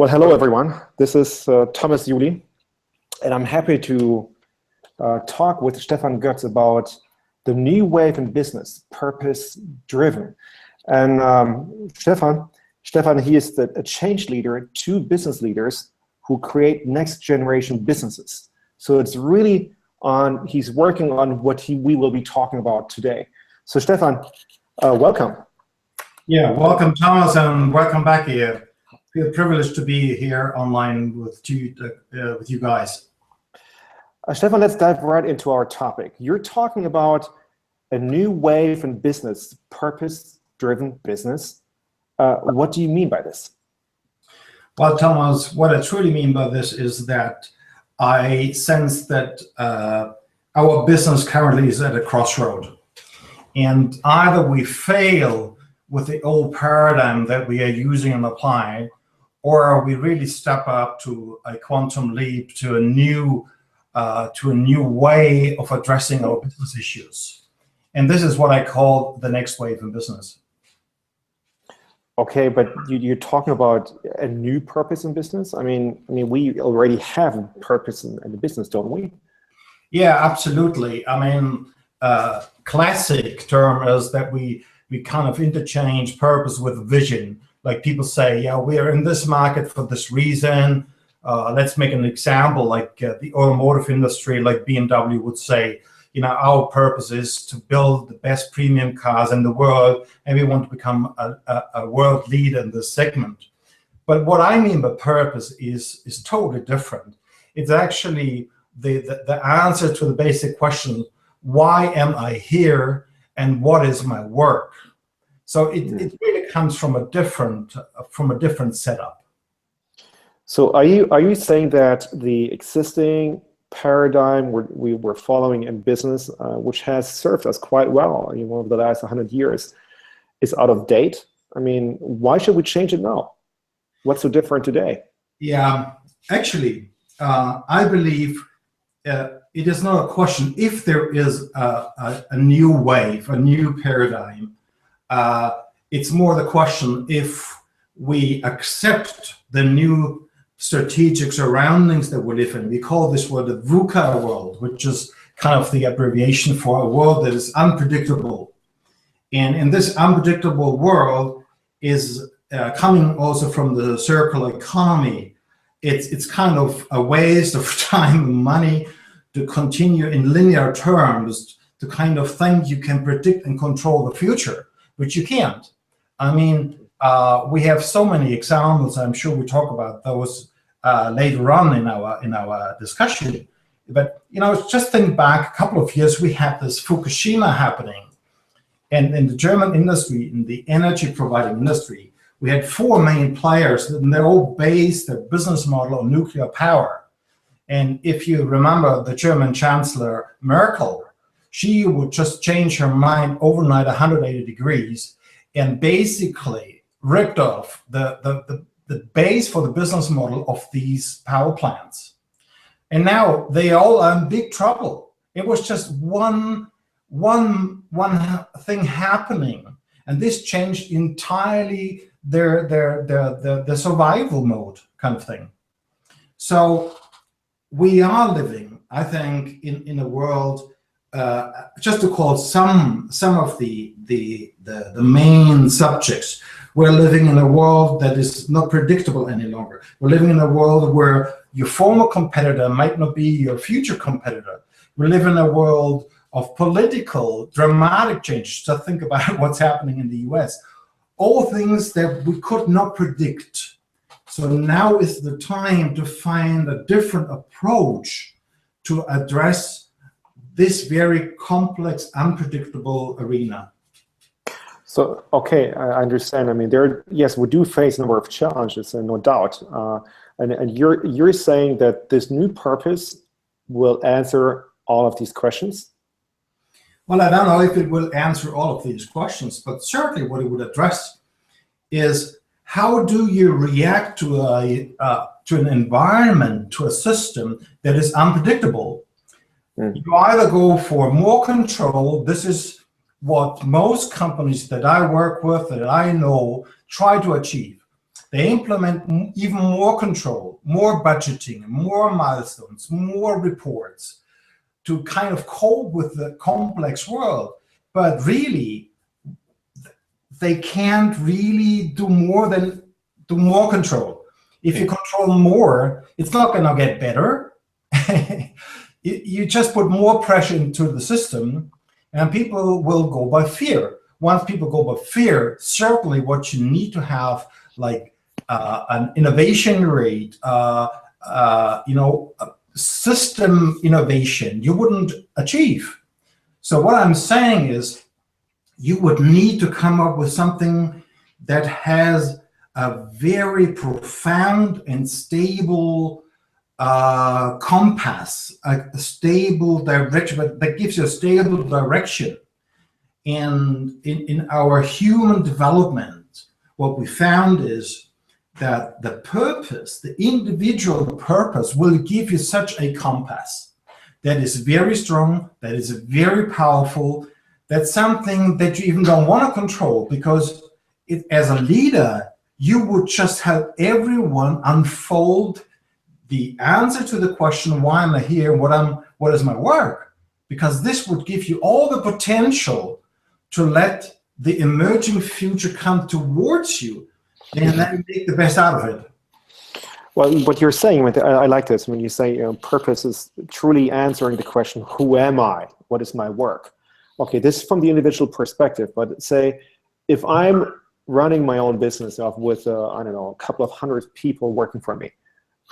Well, hello everyone. This is Thomas Juli, and I'm happy to talk with Stefan Götz about the new wave in business, purpose-driven. And Stefan, he is a change leader to business leaders who create next-generation businesses. So it's really he's working on what we will be talking about today. So Stefan, welcome. Yeah, welcome Thomas, and welcome back here. Feel privileged to be here online with you guys. Stefan, let's dive right into our topic. You're talking about a new wave in business, purpose-driven business. What do you mean by this? Well, Thomas, what I truly mean by this is that I sense that our business currently is at a crossroad. And either we fail with the old paradigm that we are using and applying, or we really step up to a quantum leap to a new way of addressing our business issues. And this is what I call the next wave in business. Okay, but you're talking about a new purpose in business? I mean, we already have a purpose in the business, don't we? Yeah, absolutely. I mean, classic term is that we kind of interchange purpose with vision. Like people say, yeah, we are in this market for this reason. Let's make an example, like the automotive industry, like BMW would say, you know, our purpose is to build the best premium cars in the world, and we want to become a world leader in this segment. But what I mean by purpose is totally different. It's actually the answer to the basic question, why am I here and what is my work? So it really comes from a different setup. So are you saying that the existing paradigm we were following in business, which has served us quite well, over the last 100 years, is out of date? I mean, why should we change it now? What's so different today? Yeah, actually, I believe it is not a question if there is a new wave, a new paradigm. It's more the question if we accept the new strategic surroundings that we live in. We call this word the VUCA world, which is kind of the abbreviation for a world that is unpredictable. And in this unpredictable world is coming also from the circular economy. It's kind of a waste of time and money to continue in linear terms to kind of think you can predict and control the future, which you can't. I mean, we have so many examples. I'm sure we talk about those later on in our discussion. But just think back a couple of years, we had this Fukushima happening, and in the German industry, in the energy providing industry, we had 4 main players, and they all based their business model on nuclear power. And if you remember the German Chancellor Merkel, she would just change her mind overnight 180 degrees and basically ripped off the base for the business model of these power plants. And now they all are in big trouble. It was just one thing happening, and this changed entirely their survival mode kind of thing. So we are living, I think, in a world, just to call some of the main subjects. We're living in a world that is not predictable any longer. We're living in a world where your former competitor might not be your future competitor. We live in a world of political, dramatic change. Just think about what's happening in the US. All things that we could not predict. So now is the time to find a different approach to address this very complex, unpredictable arena. So, okay, I understand. I mean, yes, we do face a number of challenges, and no doubt. And you're saying that this new purpose will answer all of these questions? Well, I don't know if it will answer all of these questions, but certainly what it would address is how do you react to an environment, to a system that is unpredictable? You either go for more control. This is what most companies that I work with, that I know, try to achieve. They implement even more control, more budgeting, more milestones, more reports to kind of cope with the complex world. But really, they can't really do more than do more control. If you control more, it's not going to get better. You just put more pressure into the system, and people will go by fear. Once people go by fear, certainly what you need to have, like an innovation rate, system innovation, you wouldn't achieve. So what I'm saying is, you would need to come up with something that has a very profound and stable compass, a stable direction, that gives you a stable direction. And in our human development, what we found is that the purpose, the individual purpose, will give you such a compass that is very strong, that is very powerful. That's something that you even don't want to control, because as a leader, you would just help everyone unfold the answer to the question, why am I here, what is my work? Because this would give you all the potential to let the emerging future come towards you, and then make the best out of it. Well, what you're saying, I like this, when you say purpose is truly answering the question, who am I? What is my work? Okay, this is from the individual perspective, but say, if I'm running my own business with, I don't know, a couple of hundred people working for me,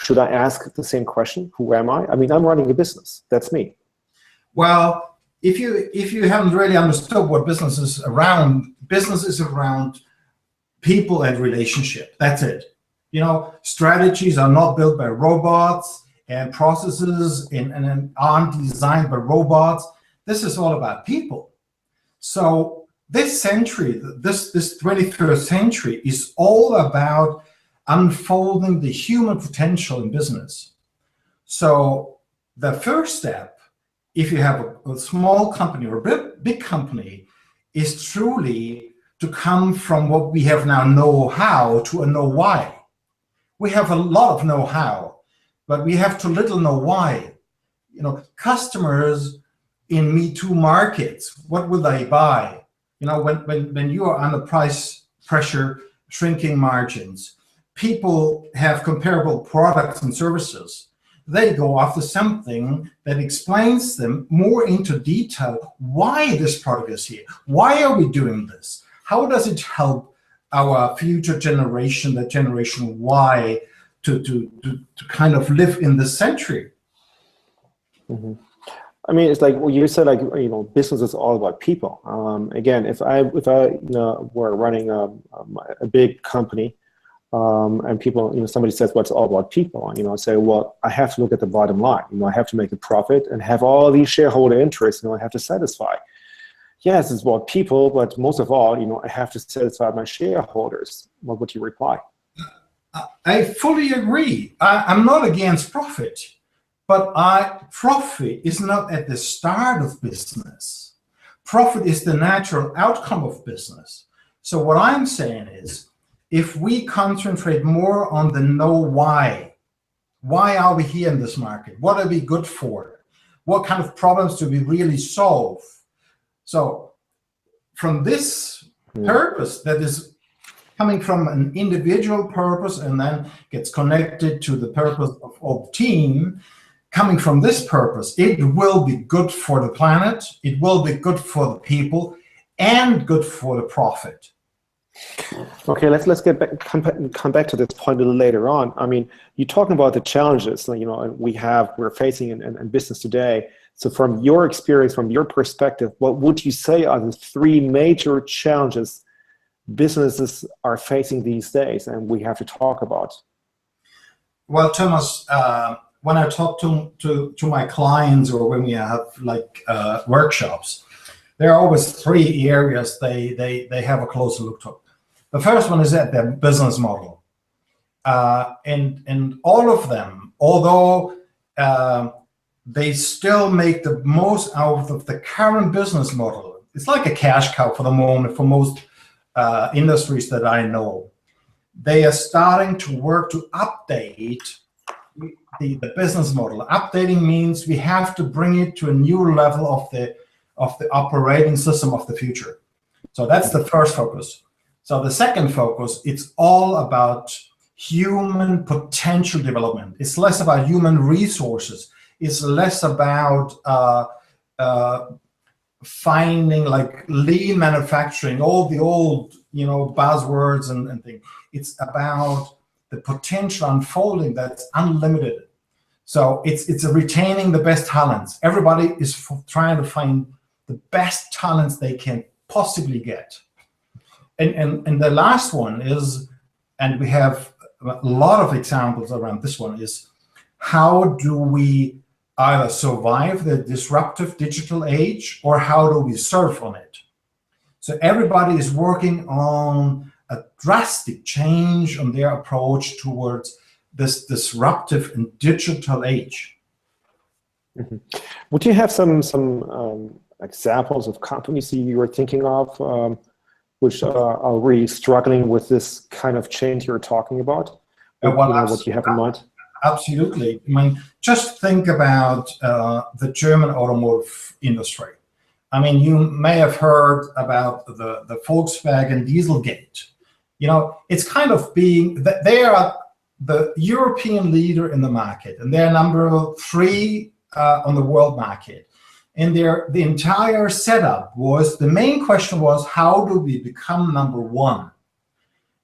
should I ask the same question, who am I? I mean, I'm running a business, that's me. Well, if you haven't really understood what business is around people and relationship. That's it. Strategies are not built by robots, and processes and aren't designed by robots. This is all about people. So this century, this 21st century, is all about unfolding the human potential in business. So the first step, if you have a small company or a big company, is truly to come from what we have now know-how to a know-why. We have a lot of know-how, but we have too little know-why. Customers in Me Too markets, what will they buy? When you are under price pressure, shrinking margins, people have comparable products and services. They go after something that explains them more into detail why this product is here. Why are we doing this? How does it help our future generation, the generation Y, to kind of live in this century? Mm-hmm. I mean, it's like you said, business is all about people. Again, if I were running a big company, and people, somebody says, well, it's all about people. I say, well, I have to look at the bottom line. I have to make a profit and have all these shareholder interests. I have to satisfy. Yes, it's about people, but most of all, I have to satisfy my shareholders. What would you reply? I fully agree. I'm not against profit, but profit is not at the start of business. Profit is the natural outcome of business. So what I'm saying is, if we concentrate more on the know-why, why are we here in this market? What are we good for? What kind of problems do we really solve? So from this purpose that is coming from an individual purpose and then gets connected to the purpose of the team, coming from this purpose, it will be good for the planet, it will be good for the people, and good for the profit. Okay, let's come back to this point a little later on. I mean, you're talking about the challenges we're facing in business today. So from your experience, from your perspective, what would you say are the three major challenges businesses are facing these days and we have to talk about? Well, Thomas, when I talk to my clients, or when we have workshops, there are always three areas they have a closer look to. The first one is at their business model. And all of them, although they still make the most out of the current business model. It's like a cash cow for the moment for most industries that I know. they are starting to work to update the business model. Updating means we have to bring it to a new level of the operating system of the future. So that's the first focus. So the second focus, it's all about human potential development. It's less about human resources. It's less about finding like lean manufacturing, all the old, buzzwords and things. It's about the potential unfolding that's unlimited. So it's retaining the best talents. Everybody is trying to find the best talents they can possibly get. And the last one is, and we have a lot of examples around this one, is how do we either survive the disruptive digital age or how do we surf on it? So everybody is working on a drastic change on their approach towards this disruptive and digital age. Mm-hmm. Would you have some examples of companies you were thinking of which are really struggling with this kind of change you're talking about? What you have in mind? Absolutely. I mean, just think about the German automotive industry. I mean, you may have heard about the Volkswagen Dieselgate. It's kind of being that they are the European leader in the market, and they're number 3 on the world market. And the entire setup was, the main question was, how do we become number 1?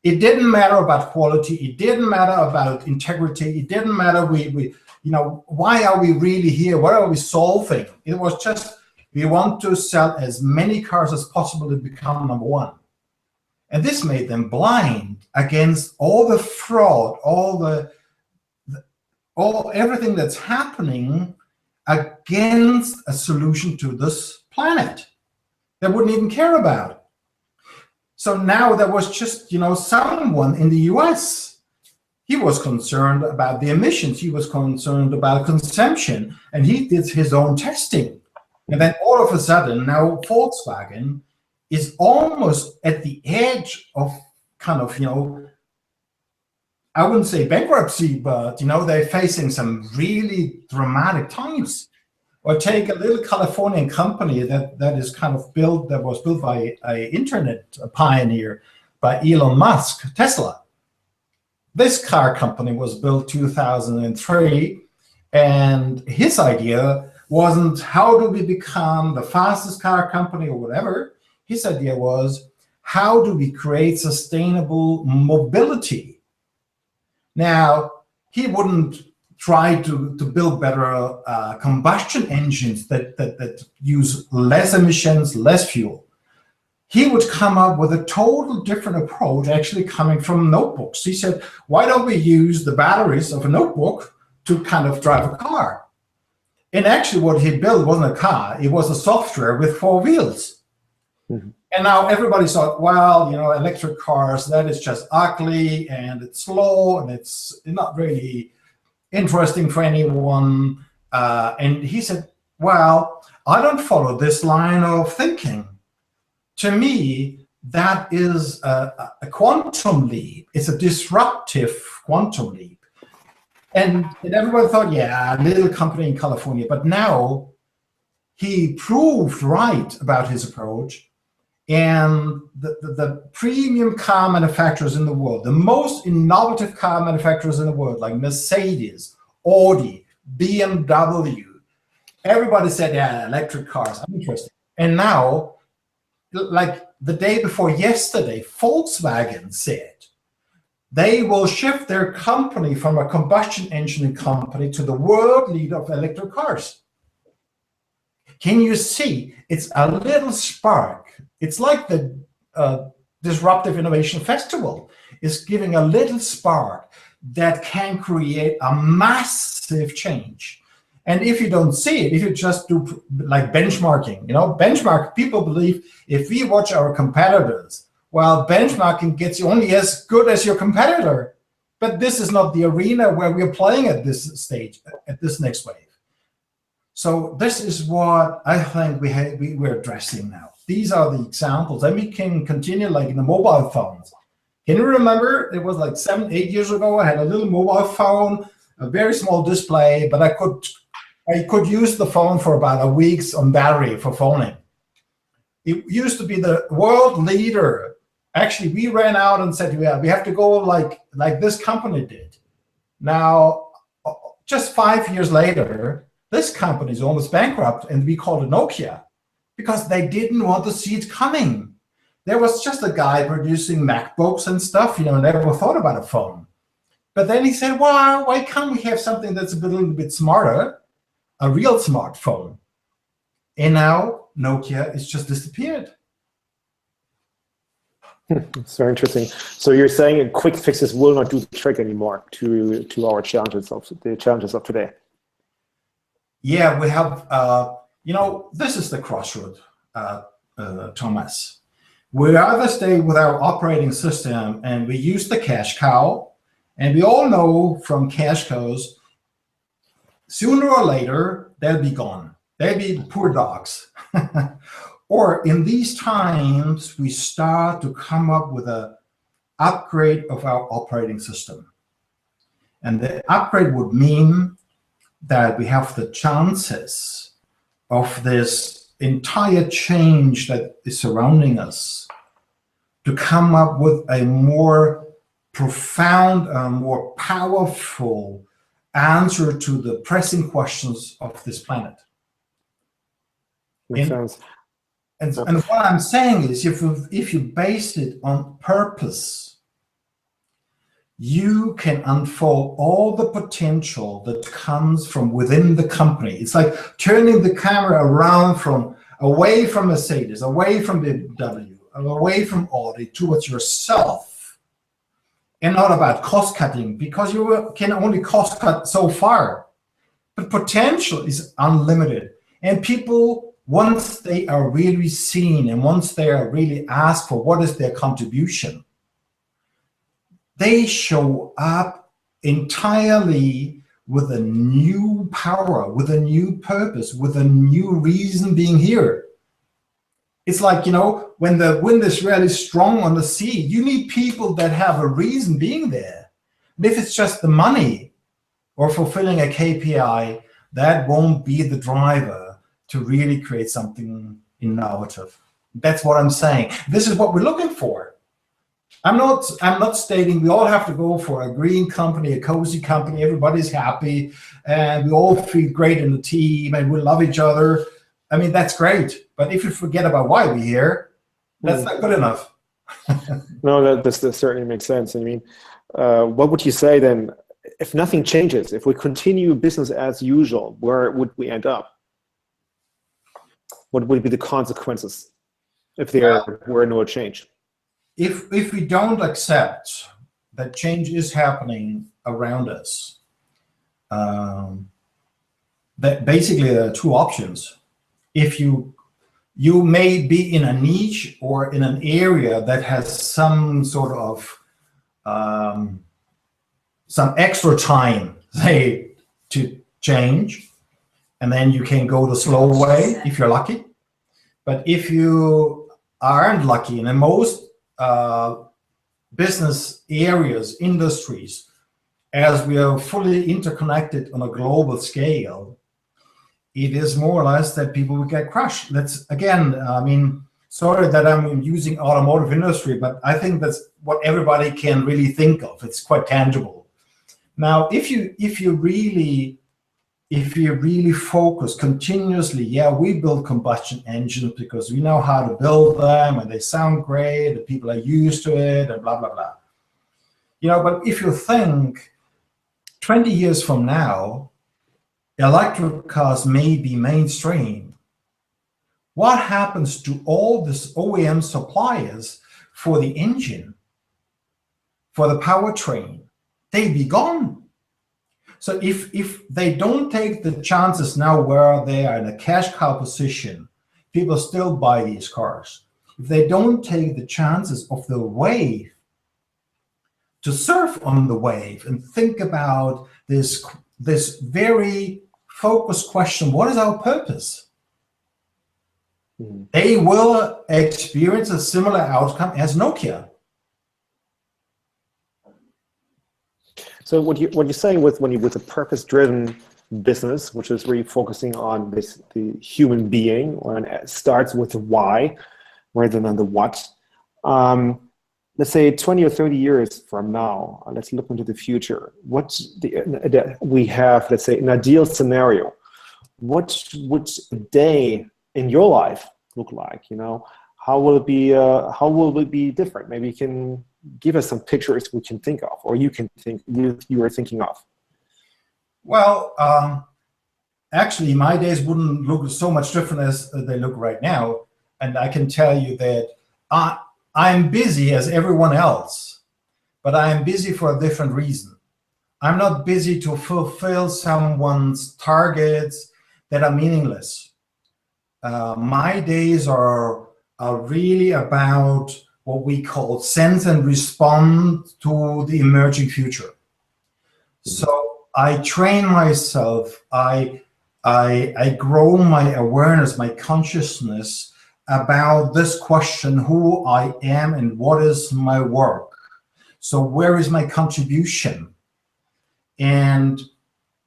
It didn't matter about quality. It didn't matter about integrity. It didn't matter why are we really here? What are we solving? It was just, we want to sell as many cars as possible to become number 1. And this made them blind against all the fraud, everything that's happening against a solution to this planet. They wouldn't even care about it. So now there was just, someone in the US, he was concerned about the emissions. He was concerned about consumption, and he did his own testing. And then all of a sudden, now Volkswagen is almost at the edge of kind of, I wouldn't say bankruptcy, but, they're facing some really dramatic times. Or take a little Californian company that is kind of that was built by an internet pioneer, by Elon Musk, Tesla. This car company was built 2003, and his idea wasn't how do we become the fastest car company or whatever. His idea was, how do we create sustainable mobility? Now, he wouldn't try to build better combustion engines that use less emissions, less fuel. He would come up with a total different approach, actually coming from notebooks. He said, why don't we use the batteries of a notebook to kind of drive a car? And actually what he built wasn't a car, it was a software with 4 wheels. Mm-hmm. And now everybody thought, well, electric cars, that is just ugly and it's slow and it's not really interesting for anyone. And he said, well, I don't follow this line of thinking. To me, that is a quantum leap. It's a disruptive quantum leap. And everyone thought, yeah, a little company in California. But now he proved right about his approach. And the premium car manufacturers in the world, the most innovative car manufacturers in the world, like Mercedes, Audi, BMW, everybody said, yeah, electric cars, I'm interested. And now, like the day before yesterday, Volkswagen said they will shift their company from a combustion engine company to the world leader of electric cars. Can you see? It's a little spark. It's like the Disruptive Innovation Festival is giving a little spark that can create a massive change. And if you don't see it, if you just do like benchmarking, benchmark, people believe if we watch our competitors, well, benchmarking gets you only as good as your competitor. But this is not the arena where we're playing at this stage, at this next wave. So this is what I think we're addressing now. These are the examples, and we can continue like in the mobile phones. Can you remember? It was like 7, 8 years ago. I had a little mobile phone, a very small display, but I could use the phone for about a week's on battery for phoning. It used to be the world leader. Actually, we ran out and said, yeah, we have to go like this company did. Now, just 5 years later, this company is almost bankrupt, and we called it Nokia because they didn't want to see it coming. There was just a guy producing MacBooks and stuff, never thought about a phone. But then he said, well, why can't we have something that's a little bit smarter, a real smartphone? And now Nokia has just disappeared. It's very interesting. So you're saying quick fixes will not do the trick anymore to our challenges of today. Yeah, we have, this is the crossroad, Thomas. We either stay with our operating system and we use the cash cow, and we all know from cash cows, sooner or later, they'll be gone. They'll be poor dogs. Or in these times, we start to come up with an upgrade of our operating system. And the upgrade would mean that we have the chances of this entire change that is surrounding us to come up with a more profound, more powerful answer to the pressing questions of this planet. Makes sense. And what I'm saying is, if you base it on purpose, you can unfold all the potential that comes from within the company. It's like turning the camera around away from Mercedes, away from BMW, away from Audi, towards yourself, and not about cost cutting, because you can only cost cut so far. But potential is unlimited. And people, once they are really seen and once they are really asked for what is their contribution, they show up entirely with a new power, with a new purpose, with a new reason being here. It's like, when the wind is really strong on the sea, you need people that have a reason being there. But if it's just the money or fulfilling a KPI, that won't be the driver to really create something innovative. That's what I'm saying. This is what we're looking for. I'm not stating we all have to go for a green company, a cozy company, everybody's happy, and we all feel great in the team, and we love each other. I mean, that's great. But if you forget about why we're here, that's not good enough. No, that certainly makes sense. I mean, what would you say then, if nothing changes, if we continue business as usual, where would we end up? What would be the consequences if there were no change? If we don't accept that change is happening around us, that basically there are two options. If you may be in a niche or in an area that has some sort of some extra time, say, to change, and then you can go the slow way if you're lucky. But if you aren't lucky, and in most business areas, industries, as we are fully interconnected on a global scale, it is more or less that people will get crushed. That's, again, I mean, sorry that I'm using automotive industry, but I think that's what everybody can really think of. It's quite tangible. Now, if you really focus continuously, yeah, we build combustion engines because we know how to build them and they sound great and people are used to it and blah, blah, blah. But if you think 20 years from now, electric cars may be mainstream, what happens to all these OEM suppliers for the engine, for the powertrain? They be gone. So if they don't take the chances now where they are in a cash cow position, people still buy these cars. If they don't take the chances of the wave, to surf on the wave and think about this very focused question, what is our purpose? They will experience a similar outcome as Nokia. So what you're saying with a purpose-driven business, which is really focusing on the human being, when it starts with the why rather than the what. Let's say 20 or 30 years from now, let's look into the future. We have, let's say, an ideal scenario. What would a day in your life look like? How will it be different? Maybe you can give us some pictures we can think of, or you are thinking of. Well, actually, my days wouldn't look so much different as they look right now. And I can tell you that I'm busy as everyone else, but I am busy for a different reason. I'm not busy to fulfill someone's targets that are meaningless. My days are really about what we call sense and respond to the emerging future. So I train myself, I grow my awareness, my consciousness about this question: who I am and what is my work. So where is my contribution? And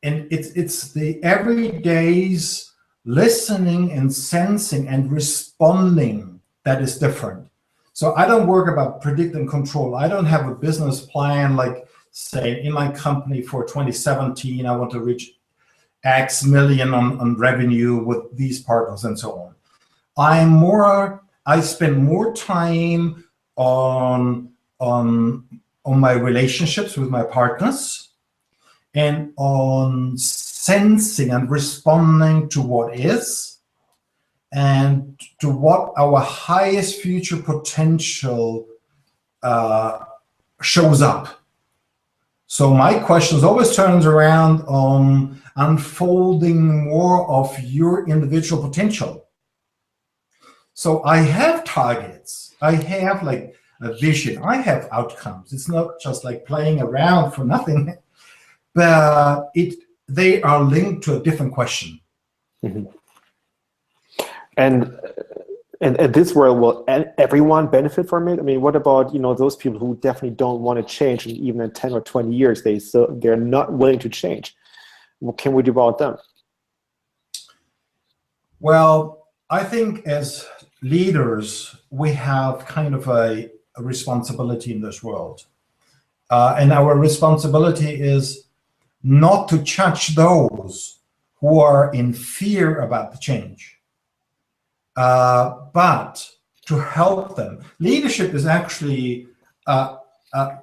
it's the everyday's listening and sensing and responding that is different. So I don't work about predict and control. I don't have a business plan like, say, in my company for 2017, I want to reach X million on revenue with these partners and so on. I spend more time on my relationships with my partners and on sensing and responding to what is and to what our highest future potential shows up. So my questions always turns around on unfolding more of your individual potential. So I have targets. I have like a vision. I have outcomes. It's not just like playing around for nothing, but they are linked to a different question. Mm-hmm. And this world, will everyone benefit from it? I mean, what about those people who definitely don't want to change, and even in 10 or 20 years they're not willing to change? What can we do about them? Well, I think as leaders we have kind of a responsibility in this world, and our responsibility is not to judge those who are in fear about the change. But to help them. Leadership is actually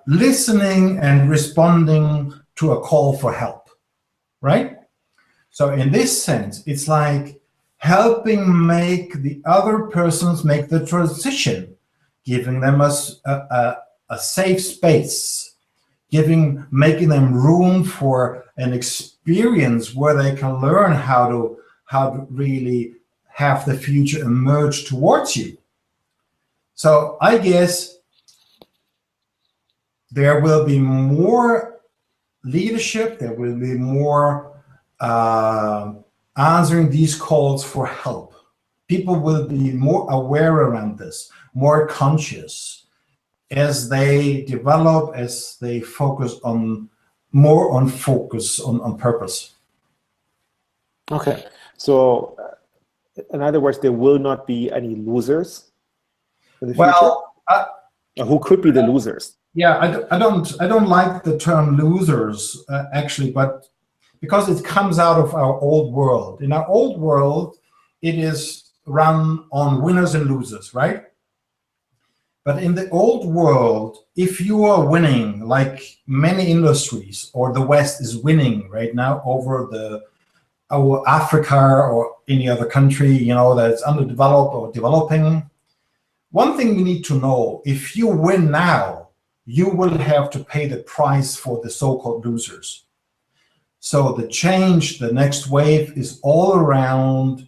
listening and responding to a call for help, right? So in this sense, it's like helping make the other persons make the transition, giving them a safe space, making them room for an experience where they can learn how to really have the future emerge towards you. So I guess there will be more leadership, there will be more answering these calls for help. People will be more aware around this, more conscious as they develop, as they focus on purpose. Okay, so in other words, there will not be any losers in the future? Well, who could be the losers? Yeah, I don't like the term losers actually, but because it comes out of our old world. In our old world, it is run on winners and losers, right? But in the old world, if you are winning, like many industries, or the West is winning right now over our Africa or any other country, that's underdeveloped or developing. One thing we need to know: if you win now, you will have to pay the price for the so-called losers. So the change, the next wave, is all around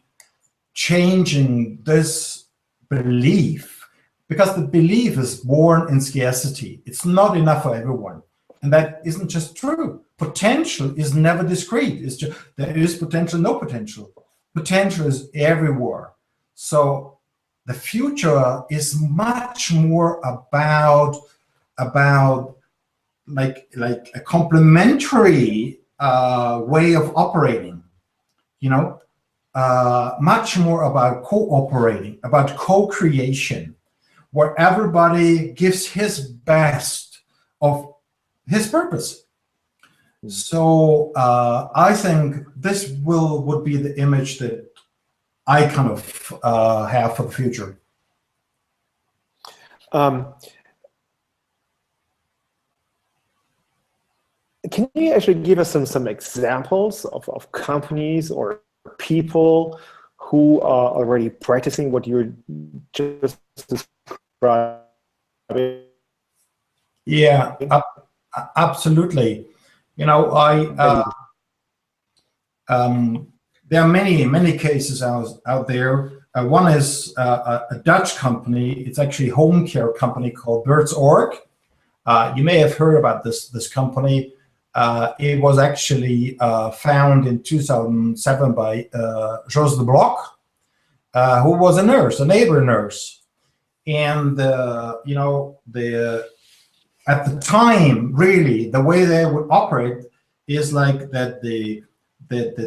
changing this belief, because the belief is born in scarcity. It's not enough for everyone. And that isn't just true. Potential is never discrete. It's just, there is potential, no potential. Potential is everywhere. So the future is much more about like a complementary way of operating, much more about cooperating, about co-creation, where everybody gives his best of his purpose. So I think this would be the image that I kind of have for the future. Can you actually give us some examples of companies or people who are already practicing what you're just describing? Yeah, absolutely. There are many cases out there. One is a Dutch company. It's actually a home care company called Götz. You may have heard about this company. It was actually founded in 2007 by Jos de Blok, who was a nurse, a neighbor nurse, and at the time, really, the way they would operate is like that the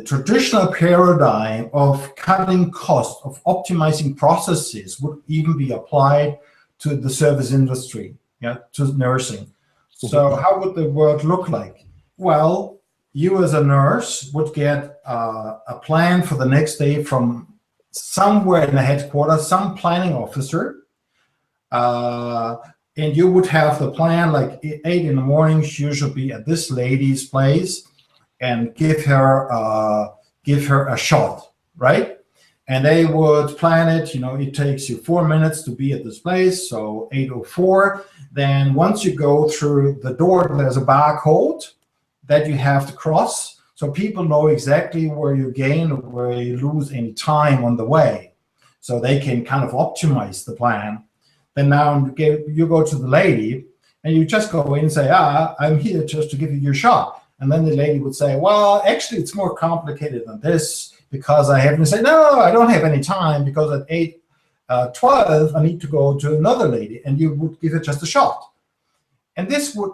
traditional paradigm of cutting costs, of optimizing processes would even be applied to the service industry, to nursing. So how would the world look like? Well, you as a nurse would get a plan for the next day from somewhere in the headquarters, some planning officer, and you would have the plan like 8 in the morning. You should be at this lady's place and give her a shot, right? And they would plan it. It takes you 4 minutes to be at this place, so 8:04. Then once you go through the door, there's a barcode that you have to cross, so people know exactly where you gain or where you lose any time on the way, so they can kind of optimize the plan. Then now you go to the lady and you just go in and say, I'm here just to give you your shot. And then the lady would say, well, actually it's more complicated than this, because I haven't said, no, I don't have any time, because at 8:12 I need to go to another lady, and you would give it just a shot. And this would,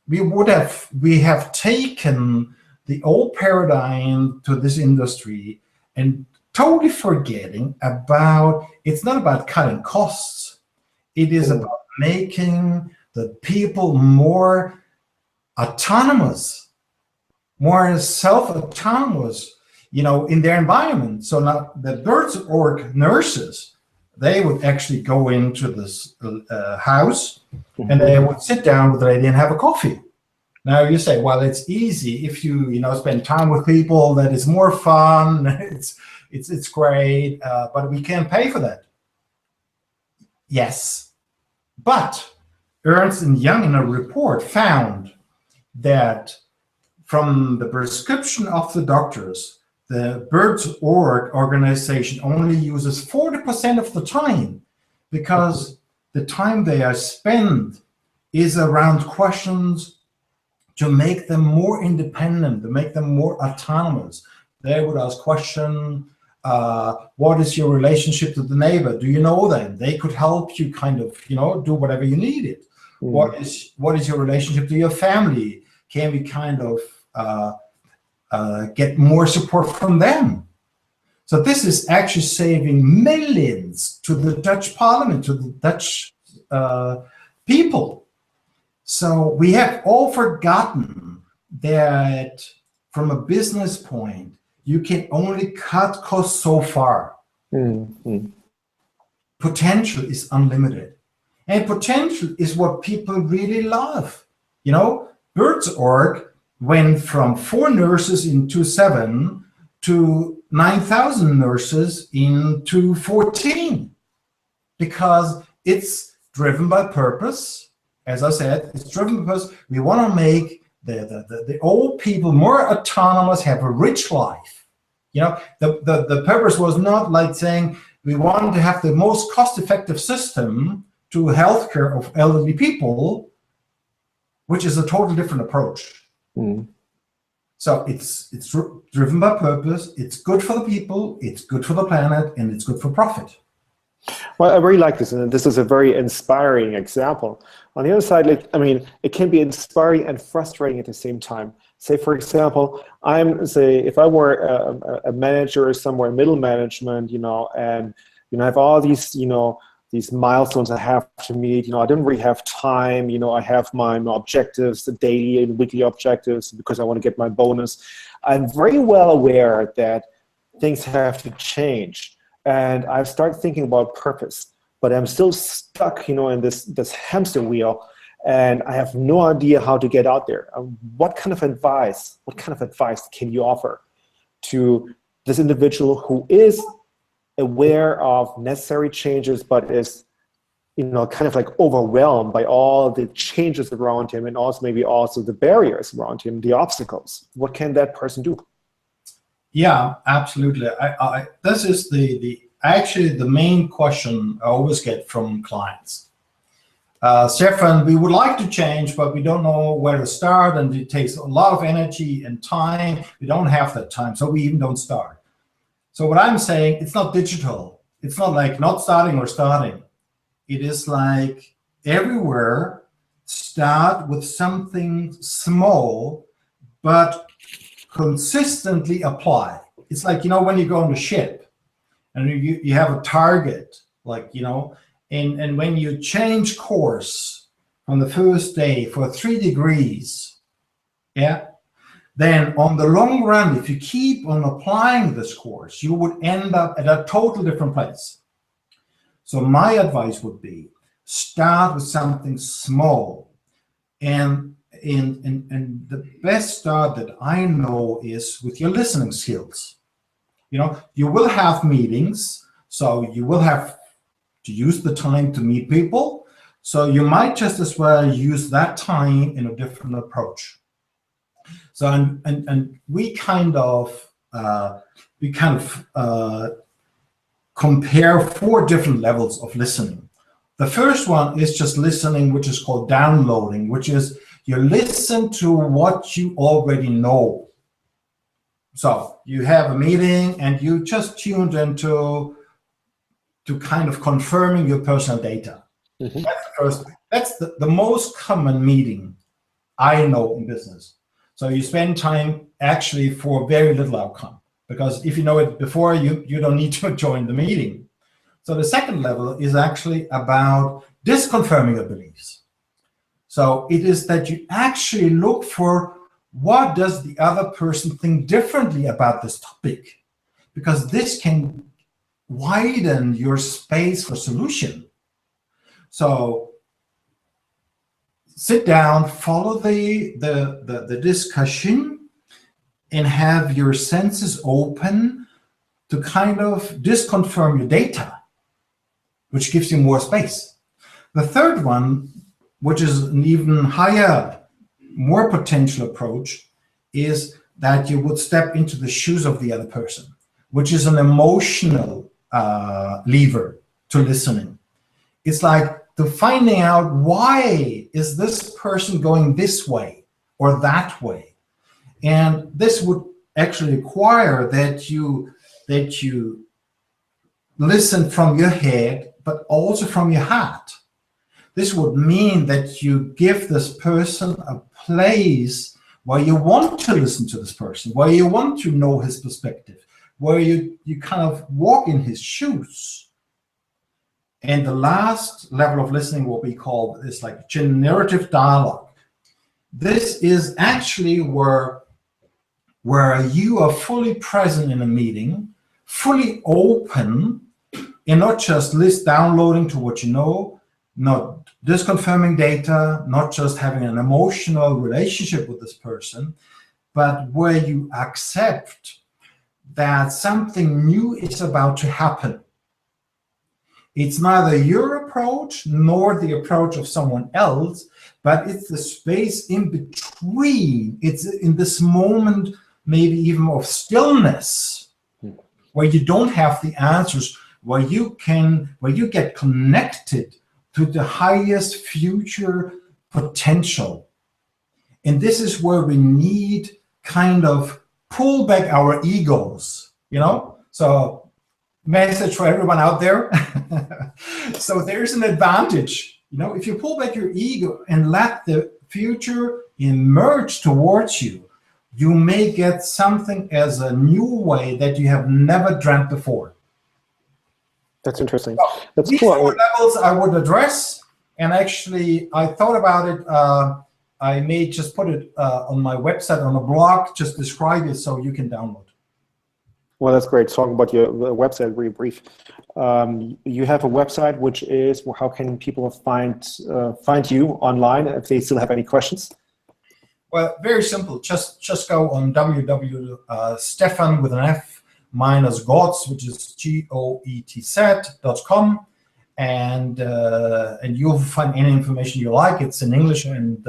we have taken the old paradigm to this industry and totally forgetting about, it's not about cutting costs. It is about making the people more autonomous, more self-autonomous, in their environment. So now the Götz nurses, they would actually go into this house and they would sit down with the lady and have a coffee. Now you say, well, it's easy if you spend time with people, that is more fun. It's great, but we can't pay for that. Yes, but Ernst & Young in a report found that from the prescription of the doctors, the Götz organization only uses 40% of the time, because the time they are spent is around questions to make them more independent, to make them more autonomous. They would ask question, what is your relationship to the neighbor? Do you know them? They could help you kind of, do whatever you needed. What is your relationship to your family? Can we kind of get more support from them? So this is actually saving millions to the Dutch parliament, to the Dutch people. So we have all forgotten that from a business point, you can only cut costs so far. Potential is unlimited. And potential is what people really love. Götz went from 4 nurses in 2007 to 9,000 nurses in 2014, because it's driven by purpose. As I said, it's driven because we want to make the old people more autonomous, have a rich life. The purpose was not like saying we want to have the most cost-effective system to healthcare of elderly people, which is a totally different approach. So it's driven by purpose. It's good for the people. It's good for the planet, and it's good for profit. Well, I really like this, and this is a very inspiring example. On the other side, like, I mean, it can be inspiring and frustrating at the same time. Say, for example, if I were a manager somewhere, middle management, and I have all these, these milestones I have to meet. I don't really have time. I have my objectives, the daily and weekly objectives, because I want to get my bonus. I'm very well aware that things have to change. And I start thinking about purpose, but I'm still stuck, in this hamster wheel, and I have no idea how to get out there. What kind of advice can you offer to this individual who is aware of necessary changes, but is, kind of like overwhelmed by all the changes around him, and also maybe also the barriers around him, the obstacles? What can that person do? Yeah, absolutely. This is actually the main question I always get from clients. Stefan, we would like to change, but we don't know where to start, and it takes a lot of energy and time. We don't have that time, so we even don't start. So what I'm saying, it's not digital. It's not like not starting or starting. It is like everywhere, start with something small, but consistently apply. It's like, when you go on a ship and you have a target, like, and when you change course on the first day for 3 degrees, yeah, then on the long run, if you keep on applying this course, you would end up at a total different place. So my advice would be, start with something small. And the best start that I know is with your listening skills. You will have meetings, so you will have to use the time to meet people. So you might just as well use that time in a different approach. So and we kind of compare 4 different levels of listening. The first one is just listening, which is called downloading, which is you listen to what you already know. So you have a meeting and you just tuned into kind of confirming your personal data. Mm-hmm. That's the first. That's the most common meeting I know in business. So you spend time actually for very little outcome, because if you know it before, you don't need to join the meeting. So the second level is actually about disconfirming your beliefs. So it is that you actually look for, what does the other person think differently about this topic? Because this can widen your space for solution. So sit down, follow the discussion, and have your senses open to kind of disconfirm your data, which gives you more space. The third one, which is an even higher, more potential approach, is that you would step into the shoes of the other person, which is an emotional lever to listening. It's like to finding out, why is this person going this way or that way? And this would actually require that you listen from your head, but also from your heart. This would mean that you give this person a place where you want to listen to this person, where you want to know his perspective, where you kind of walk in his shoes. And the last level of listening, what we call, is like generative dialogue. This is actually where you are fully present in a meeting, fully open, and not just downloading to what you know, not disconfirming data, not just having an emotional relationship with this person, but where you accept that something new is about to happen. It's neither your approach nor the approach of someone else, but it's the space in between. It's in this moment, maybe even of stillness, where you don't have the answers, where you get connected to the highest future potential. And this is where we need kind of pull back our egos, So message for everyone out there. So there's an advantage. If you pull back your ego and let the future emerge towards you, you may get something as a new way that you have never dreamt before. That's interesting. So That's these cool. 4 levels I would address, and actually I thought about it. I may just put it on my website, on a blog, just describe it so you can download. Well, that's great. Talking about your website, very brief. You have a website, which is, how can people find you online if they still have any questions? Well, very simple. Just go on Stefan with an F minus Götz, which is GOETZ.com, and you'll find any information you like. It's in English and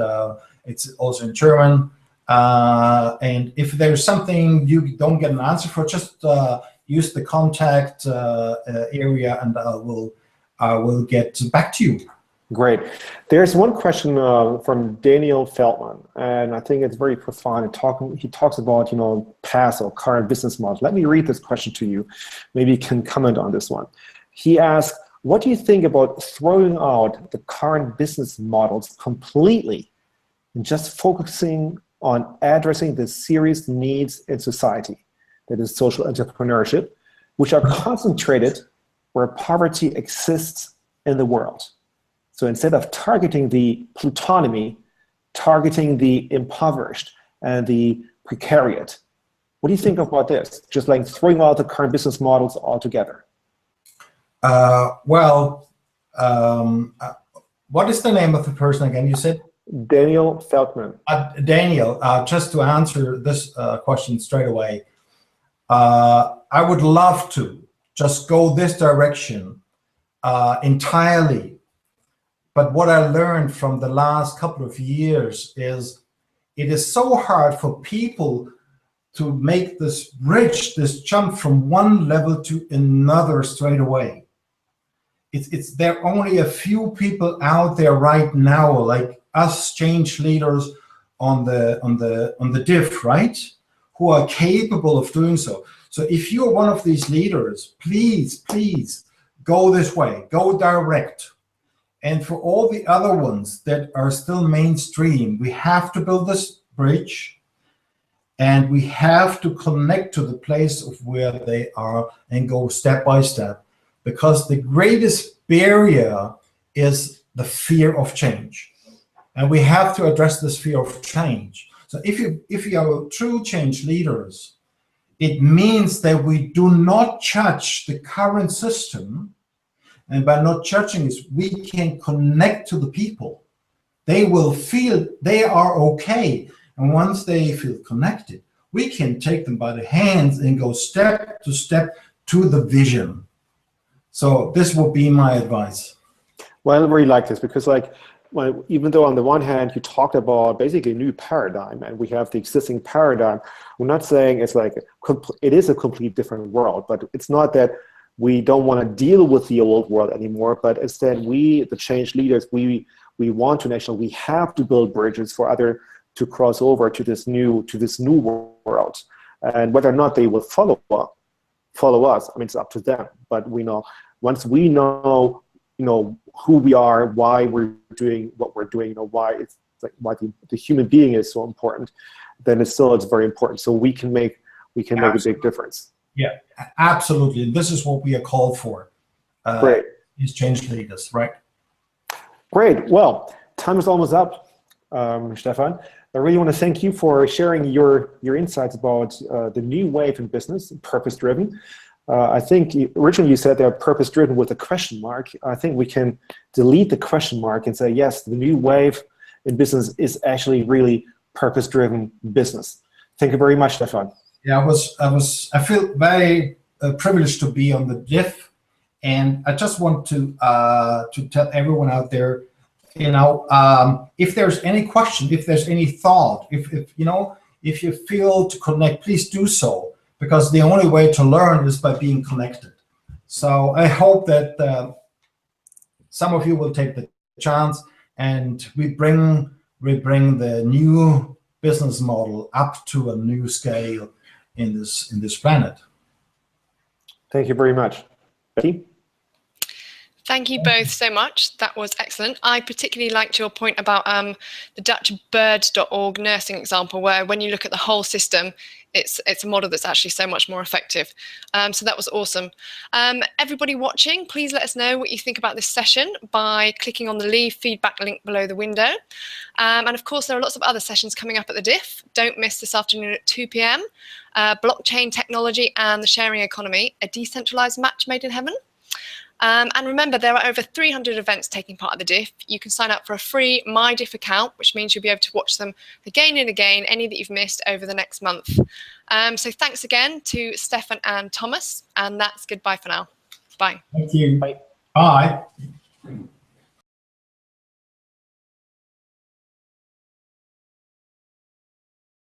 it's also in German. And if there's something you don't get an answer for, just use the contact area, and I will get back to you. Great. There's one question from Daniel Feldman, and I think it's very profound. He talks about past or current business models. Let me read this question to you. Maybe you can comment on this one. He asks, what do you think about throwing out the current business models completely and just focusing on addressing the serious needs in society, that is social entrepreneurship, which are concentrated where poverty exists in the world? So instead of targeting the plutonymy, targeting the impoverished and the precariat. What do you think about this? Just like throwing out the current business models altogether. What is the name of the person again, you said? Daniel Feldman. Daniel, just to answer this question straight away, I would love to just go this direction entirely. But what I learned from the last couple of years is it is so hard for people to make this bridge, this jump from one level to another straight away. There are only a few people out there right now, like us change leaders on the diff, right? Who are capable of doing so. So if you're one of these leaders, please go this way, go direct. And for all the other ones that are still mainstream, we have to build this bridge, and we have to connect to the place of where they are and go step by step, because the greatest barrier is the fear of change. And we have to address this fear of change. So if you are true change leaders, it means that we do not judge the current system. And by not judging this, we can connect to the people. They will feel they are okay. And once they feel connected, we can take them by the hands and go step to step to the vision. So this would be my advice. Well, I really like this because, even though on the one hand you talked about basically a new paradigm, and we have the existing paradigm, we're not saying it's it is a complete different world, but it's not that we don't want to deal with the old world anymore, but instead we, the change leaders, we want to actually, we have to build bridges for others to cross over to this new world. And whether or not they will follow us, I mean, it's up to them. But we know, once we know, who we are, why we're doing what we're doing, why the human being is so important, then it's very important. So we can make a big difference. Yeah, absolutely. This is what we are called for. Great. These change leaders, right? Great. Well, time is almost up, Stefan. I really want to thank you for sharing your insights about the new wave in business, purpose-driven. I think originally you said they're purpose-driven with a question mark. I think we can delete the question mark and say, yes, the new wave in business is actually really purpose-driven business. Thank you very much, Stefan. Yeah, I feel very privileged to be on the diff, and I just want to tell everyone out there, if there's any question, if there's any thought, if you feel to connect, please do so, because the only way to learn is by being connected. So I hope that some of you will take the chance, and we bring the new business model up to a new scale in this planet. Thank you very much. Becky? Thank you both so much. That was excellent. I particularly liked your point about the DutchBird.org nursing example, where when you look at the whole system, it's a model that's actually so much more effective. So that was awesome. Everybody watching, please let us know what you think about this session by clicking on the leave feedback link below the window. And of course, there are lots of other sessions coming up at the DIF. Don't miss this afternoon at 2 p.m. Blockchain technology and the sharing economy, a decentralized match made in heaven. And remember, there are over 300 events taking part at the DIF. You can sign up for a free My DIF account, which means you'll be able to watch them again and again, any that you've missed over the next month. So thanks again to Stefan and Thomas, and that's goodbye for now. Bye. Thank you. Bye. Bye.